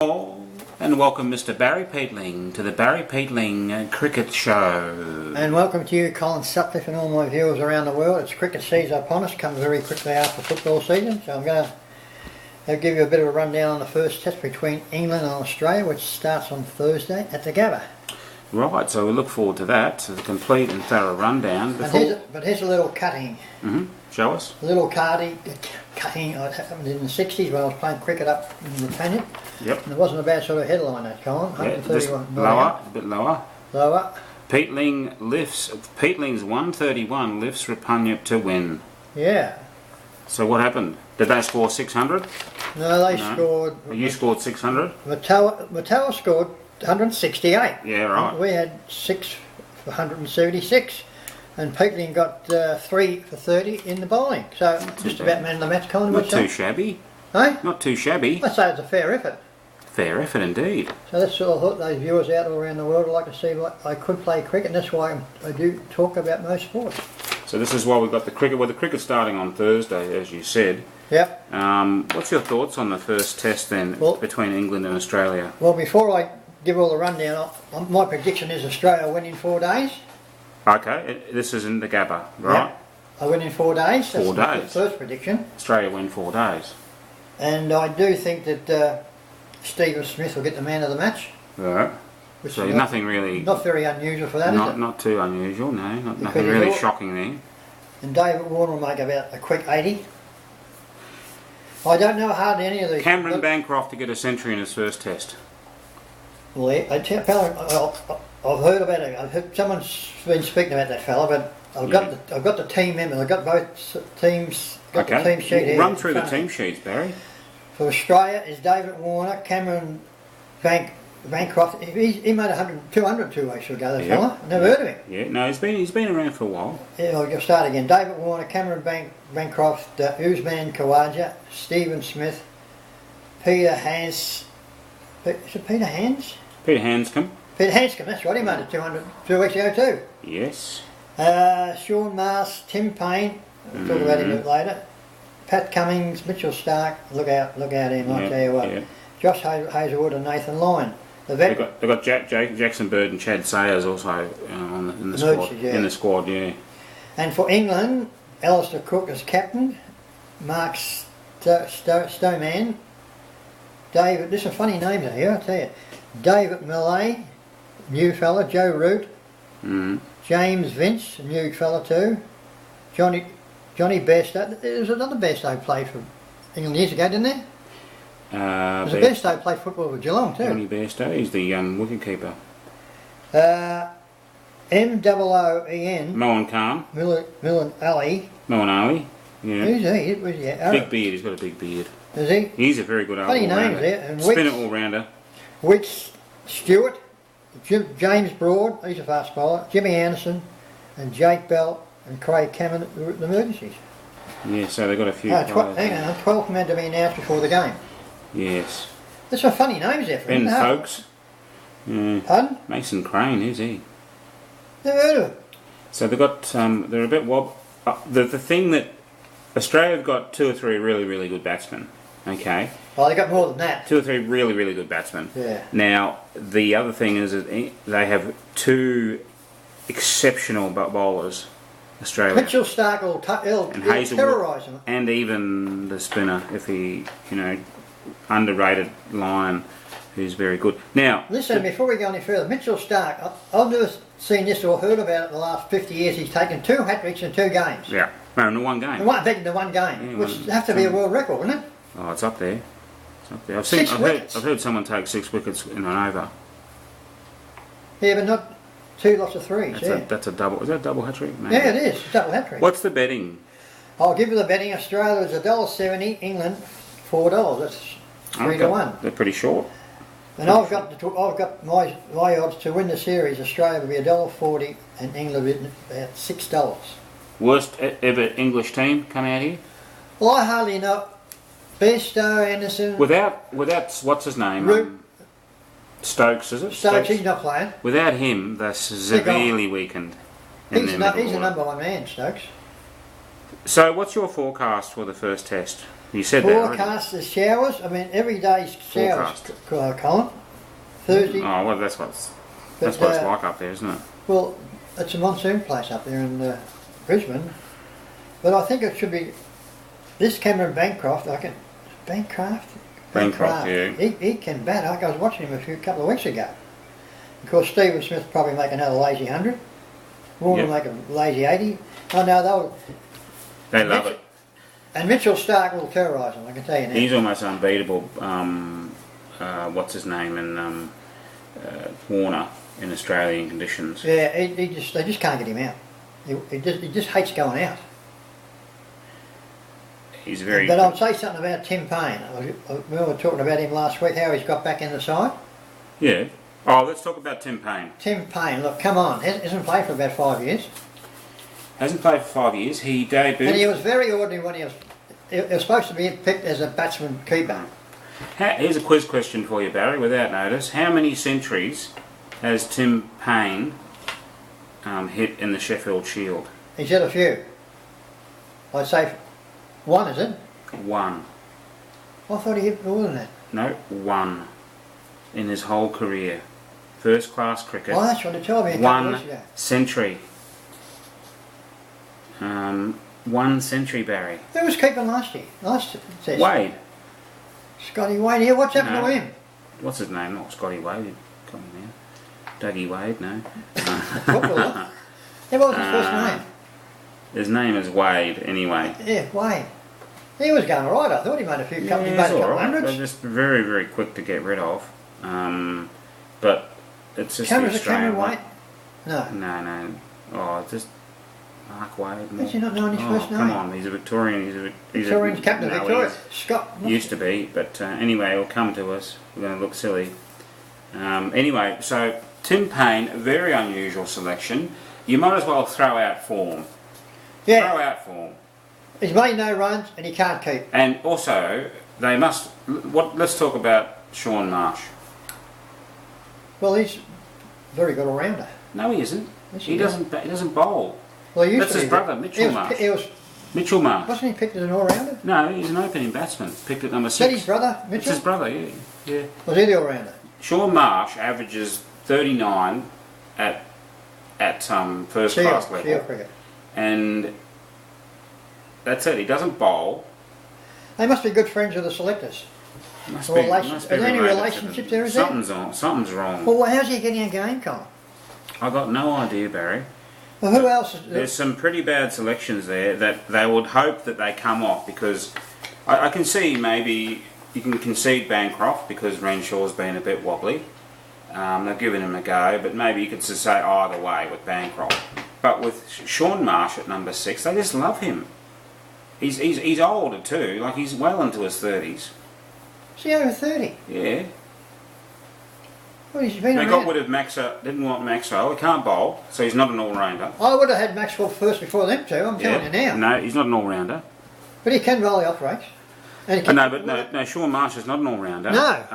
Hello and welcome Mr. Barry Peatling to the Barry Peatling Cricket Show. And welcome to you, Colin Sutcliffe, and all my viewers around the world. It's cricket season upon us, comes very quickly after football season, so I'm going to give you a bit of a rundown on the first test between England and Australia, which starts on Thursday at the GABA. Right, so we look forward to that, to the complete and thorough rundown. But here's a little cutting. Show us. A little cutting I happened in the 60s when I was playing cricket up in Britannia. Yep. And it wasn't a bad sort of headline, that, Colin. Yeah, just lower, a bit lower. Lower. Peatling's 131 lifts repugnant to win. Yeah. So what happened? Did they score 600? No, they scored... You scored 600? Matawa scored 168. Yeah, right. We had 6 for 176, and Peatling got 3 for 30 in the bowling. So just about man of the match, Colin. Not too shabby. Eh? Not too shabby. I'd say it's a fair effort. Fair effort indeed. So that's sort of what those viewers out all around the world would like to see. What I could play cricket, and that's why I do talk about most sports. So this is why we've got the cricket. Well, the cricket's starting on Thursday, as you said. Yep. What's your thoughts on the first test then between England and Australia? Well, before I give all the rundown, my prediction is Australia win in 4 days. Okay, this is in the GABA, right? Yep. I win in 4 days. That's 4 days. the first prediction. Australia win 4 days. And I do think that Stephen Smith will get the man of the match. Right. So nothing really... Not very unusual for that, is it? Not too unusual, no. Nothing really shocking there. And David Warner will make about a quick 80. I don't know hardly any of these. Cameron Bancroft to get a century in his first test. Well, I've heard about it. I've heard someone's been speaking about that fella, but I've got the team members. I've got both teams. Got the team sheet here. Run through the team sheets, Barry. For Australia is David Warner, Cameron Bancroft. He made 200 2 weeks ago. That fella. Never heard of him. Yeah, no, he's been around for a while. Yeah, I'll start again. David Warner, Cameron Bancroft, Usman Khawaja, Stephen Smith, Peter Hans. Is it Peter Hans? Peter Hanscom. Peter Hanscom, that's right. He made it 200 2 weeks ago too. Yes. Sean Mars, Tim Payne. We'll talk about him a bit later. Pat Cummings, Mitchell Stark. Look out him! I'll tell you what. Yeah. Josh Hazlewood and Nathan Lyon. They've got Jackson Bird and Chad Sayers also in the squad. In the squad, yeah. And for England, Alistair Cook as captain, Mark Stoneman, David. There's some funny names out here, I'll tell you. David Millay, new fella. Joe Root, James Vince, a new fella too. Johnny Bairstow. There's another Bairstow played for England years ago, didn't there? There's a Bairstow played football for Geelong too. Johnny Bairstow, he's the wicketkeeper. MOOEN. Mohan Khan. Milan Ali. Mohan Ali. Yeah. Who's he? Big beard. He's got a big beard. Is he? He's a very good all-rounder. Funny names there. And spinner all-rounder. Wicks Stewart, James Broad, he's a fast bowler, Jimmy Anderson, and Jake Bell and Craig Cameron at the emergencies. Yeah, so they've got a few hang on, 12 men to be announced before the game. Yes. There's some funny names there for Ben Folks. Pardon? Mason Crane, who's he? Never heard of him. So they've got, they're a bit the thing that Australia have got 2 or 3 really, really good batsmen. Okay. Oh, they got more than that. 2 or 3 really, really good batsmen. Yeah. Now, the other thing is that they have 2 exceptional bowlers, Australia. Mitchell Stark will terrorise them. And even the spinner, if he, underrated Lyon, who's very good. Now, listen, before we go any further, Mitchell Stark, I've never seen this or heard about it in the last 50 years. He's taken 2 hat-tricks in 2 games. Yeah. No, in the one game. In one game, yeah, which has to be a world record, wouldn't it? Oh, it's up there. I've heard someone take 6 wickets in an over. Yeah, but not 2 lots of 3s. That's a double. Is that a double hat trick? Yeah, it is. Double hat trick. What's the betting? I'll give you the betting. Australia is $1.70. England $4. That's 3 to 1. They're pretty short. And I've got my odds to win the series. Australia will be $1.40 and England will be about $6. Worst ever English team come out here? Well, I hardly know. Bairstow, Anderson. Without what's his name? Stokes, is it? Stokes, he's not playing. Without him, they're severely weakened. He's a number 1 man, Stokes. So, what's your forecast for the first test? You said that already. Forecast is showers. I mean, every day's showers, Colin. Thursday. Oh, well, that's what it's But, like up there, isn't it? Well, it's a monsoon place up there in Brisbane. But I think it should be this Cameron Bancroft. Bancroft, yeah. He can bat. I was watching him a couple of weeks ago. Of course, Stephen Smith probably make another lazy 100. Warner make a lazy 80. Oh no, they love it. And Mitchell Stark will terrorise him, I can tell you now. He's almost unbeatable. What's his name? And Warner in Australian conditions. Yeah, they just can't get him out. He just hates going out. He's very. But I'll say something about Tim Payne. We were talking about him last week, how he's got back in the side. Yeah. Oh, let's talk about Tim Payne. Tim Payne, look, come on. Hasn't played for about 5 years. Hasn't played for 5 years. He debuted. And he was very ordinary when he was supposed to be picked as a batsman keeper. Here's a quiz question for you, Barry, without notice. How many centuries has Tim Payne hit in the Sheffield Shield? He's hit a few. I'd say 1, is it? 1. I thought he hit more than that. No, 1. In his whole career. First class cricket. Oh, that's what they told me a couple of weeks ago. 1 century. 1 century, Barry. Who was keeping last year? Wade. Scotty Wade here. What's happened to him? What's his name? Not Scotty Wade. Come on now. Dougie Wade, no. Footballer. Yeah, what was his first name? His name is Wade, anyway. Yeah, Wade. He was going alright. I thought he made a few couple, hundreds. They're just very, very quick to get rid of. But it's just the Australian Cameron Wade? No. No. Oh, just Mark Wade. Does he not know his first name? Come on, he's a Victorian. He's Victorian captain of Victoria. Scott. Used to be, but anyway, it'll come to us. We're going to look silly. Anyway, so Tim Payne, a very unusual selection. You might as well throw out form. Yeah. Throw out form. He's made no runs and he can't keep. And also, they must. Let's talk about Sean Marsh. Well, he's a very good all-rounder. No, he isn't. Yes, he doesn't bowl. Well, he used That's to his brother, Mitchell Marsh. Mitchell Marsh. Wasn't he picked as an all-rounder? No, he's an opening batsman. Picked at number 6. Is that his brother, Mitchell? It's his brother, yeah. Was he the all-rounder? Sean Marsh averages 39 at first class level. Shield cricket. And that's it. He doesn't bowl. They must be good friends with the selectors. Must be Are there any relationship there? Is Something's wrong. Well, how's he getting a game, Colin? I got no idea, Barry. Well, who else? There's some pretty bad selections there that they would hope that they come off, because I can see maybe you can concede Bancroft because Renshaw's been a bit wobbly. They've given him a go, but maybe you could just say either way with Bancroft. But with Sean Marsh at number 6, they just love him. He's older too, like he's well into his 30s. Is he over 30? Yeah. Well, he's been They around. got rid of Maxwell, didn't want Maxwell, he can't bowl, so he's not an all-rounder. I would have had Maxwell first before them two, I'm telling you now. No, he's not an all-rounder. But he can bowl the off breaks. No, Sean Marsh is not an all-rounder. No.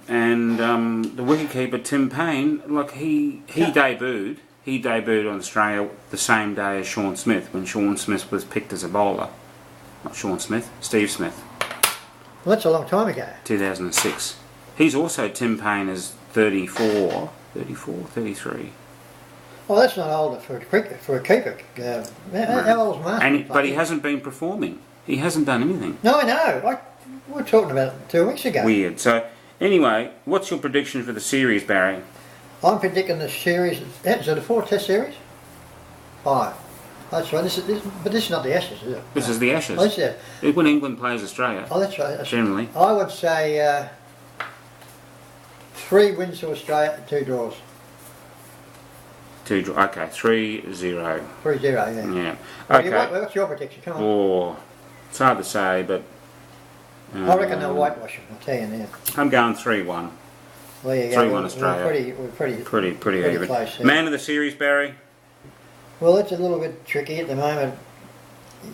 The wicketkeeper Tim Payne, like he debuted on Australia the same day as Sean Smith, when Sean Smith was picked as a bowler. Not Sean Smith, Steve Smith. Well, that's a long time ago. 2006. He's also, Tim Payne is 33. Well, that's not older for a keeper. How old is Marsh? But he hasn't been performing. He hasn't done anything. No, I know. We were talking about it 2 weeks ago. Weird. So, anyway, what's your prediction for the series, Barry? I'm predicting the series. Is it a 4-test series? 5. That's right. But this is not the Ashes, is it? This is the Ashes. Oh, that's it. When England plays Australia. Oh, that's right. Generally. I would say 3 wins to Australia, 2 draws. 2 draws. Okay, 3-0. 3-0, yeah. Yeah. Okay. What's your prediction? Come on. Oh, it's hard to say, but... I reckon they'll whitewash them, I'll tell you now. I'm going 3-1. There you go. 3-1 Australia. We're pretty even. close. Yeah. Man of the series, Barry? Well, it's a little bit tricky at the moment.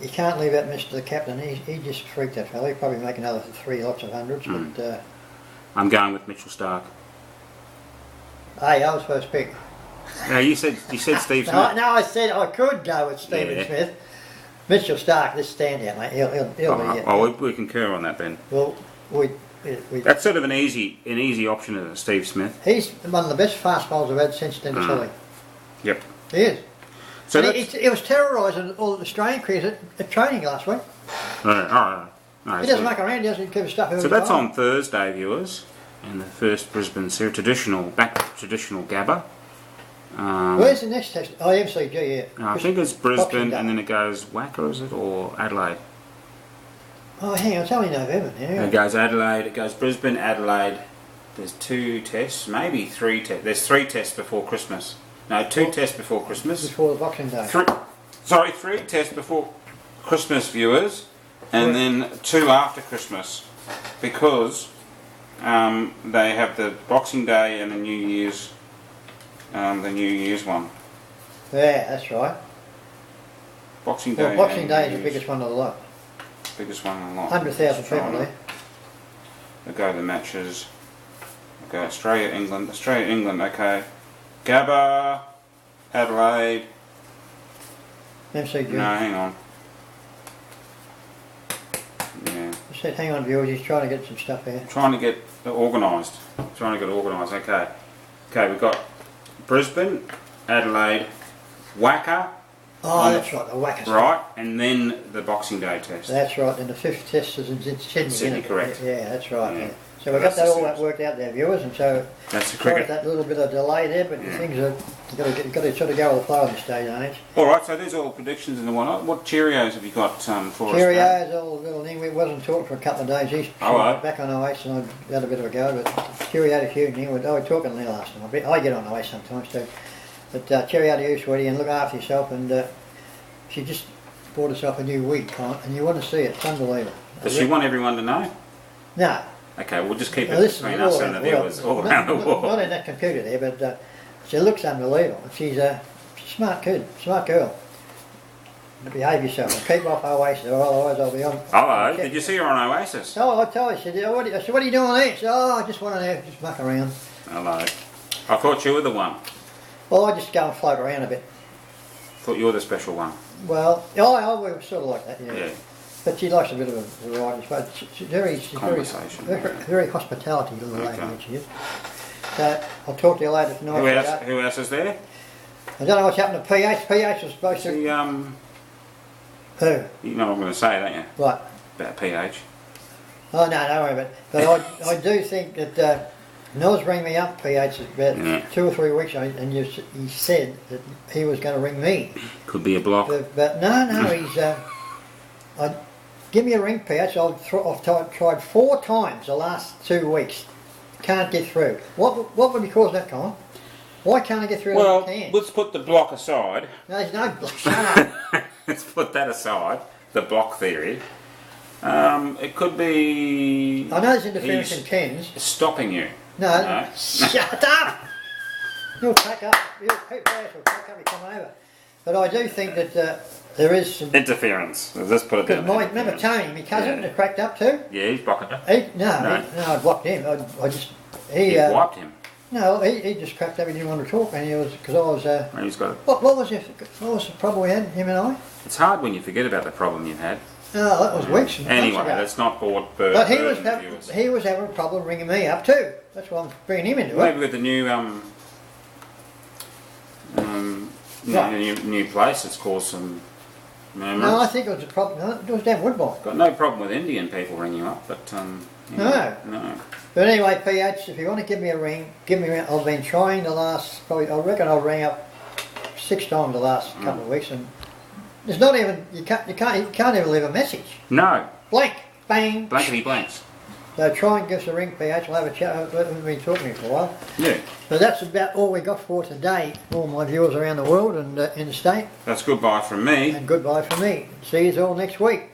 You can't leave out Mr. the Captain. He just freaked that fella. He'll probably make another 3 lots of hundreds. But I'm going with Mitchell Stark. Hey, I was first pick. No, you said Steve Smith. No, I said I could go with Stephen Smith. Mitchell Stark, this standout, mate. He'll be. We concur on that, Ben. Well, we That's sort of an easy option, isn't it, Steve Smith? he's one of the best fast bowlers I've had since Dennis Yep. He is. So And he was terrorising all the Australian cricketers at training last week. No, He doesn't muck around, he doesn't give a stuff. So that's on Thursday, viewers, and the first Brisbane series, traditional GABA. Where's the next test? Oh, MCG, yeah. I think it's Brisbane, and then it goes Wacker, is it, or Adelaide? Oh, hang on, it's only November now. It goes Adelaide, it goes Brisbane, Adelaide. There's 2 tests, maybe 3 tests. There's 3 tests before Christmas. No, 2 tests before Christmas. Before the Boxing Day. 3 tests before Christmas, viewers, and then 2 after Christmas, because they have the Boxing Day and the New Year's one. Yeah, that's right. Boxing Day. Well, Boxing Day is the biggest one of the lot. Biggest one of the lot. 100,000 people there. They go to the matches. They go Australia, England, okay. GABA, Adelaide. MCG. No, hang on. Yeah. I said, hang on, viewers, he's trying to get some stuff here. Trying to get organised. Okay. Okay, we've got Brisbane, Adelaide, Wacker. Oh, that's right, the Wacker. Right, and then the Boxing Day test. That's right, and the 5th test is in Sydney. Sydney, correct. Yeah, that's right. Yeah. Yeah. So we've got all that worked out there, viewers, and so that's the sorry cricket. for that little bit of delay there, but things are you've got to sort of go with the flow in this day and age. All right, so there's all predictions and the whatnot. What Cheerios have you got for us? Cheerios, all little thing. We wasn't talking for a couple of days. He's back on Oasis, and I had a bit of a go, but cheerio to you. And we were talking there last time. I get on Oasis sometimes too. But cheerio to you, sweetie, and look after yourself. And she just bought herself a new wig, and you want to see it. It's unbelievable. Does she want everyone to know? No. Okay, we'll just keep it between us and the viewers all around the world. Not in that computer there, but she looks unbelievable. She's a smart kid, smart girl. Behave yourself and keep off Oasis, otherwise I'll be on. Hello, did you see her on Oasis? Oh, I told her. She said, I said, what are you doing there? She said, I just want to just muck around. Hello. I thought you were the one. Well, I just go and float around a bit. Thought you were the special one. Well, we were sort of like that, yeah. But she likes a bit of a variety. But she's very hospitality little lady, she is. So I'll talk to you later tonight. Who else is there? I don't know what's happened to PH. PH was supposed to. Who? You know what I'm going to say, don't you? What? About PH. Oh no, don't worry about it. But I do think that Noz rang me up, PH, about 2 or 3 weeks ago, and he said that he was going to ring me. Could be a block. But no, he's. Give me a ring, PH. I've tried 4 times the last 2 weeks. Can't get through. What would be causing that, Colin? Why can't I get through? Well, let's put the block aside. No, there's no block. Shut up. Let's put that aside. The block theory. It could be. I know there's interference in Ken's. Stopping you. No. Shut up. You'll crack up. PH will crack up. You come over. But I do think that. There is some interference. Let's put it down. Remember Tony, my cousin, that cracked up too? Yeah, he's blocking you. No, I blocked him. He wiped him. No, he just cracked up. He didn't want to talk, and he was because I was. He's got it. What was the problem we had, him and I? It's hard when you forget about the problem you've had. Oh, that was weeks. Anyway, let's not bore the But he was having a problem ringing me up too. That's why I'm bringing him into it. Maybe with the new new place, it's caused some. No, I think it was a problem. No, it was down Woodbine. Got no problem with Indian people ringing you up, but no. No. But anyway, PH, if you want to give me a ring, give me a ring. I've been trying the last. I reckon I rang up 6 times the last couple of weeks, and there's not even you can't even leave a message. No. Blank, bang. Blankety blanks. So try and give us a ring, PH. We'll have a chat. We've been talking for a while. Yeah. So that's about all we got for today. All my viewers around the world and in the state. That's goodbye from me. And goodbye from me. See you all next week.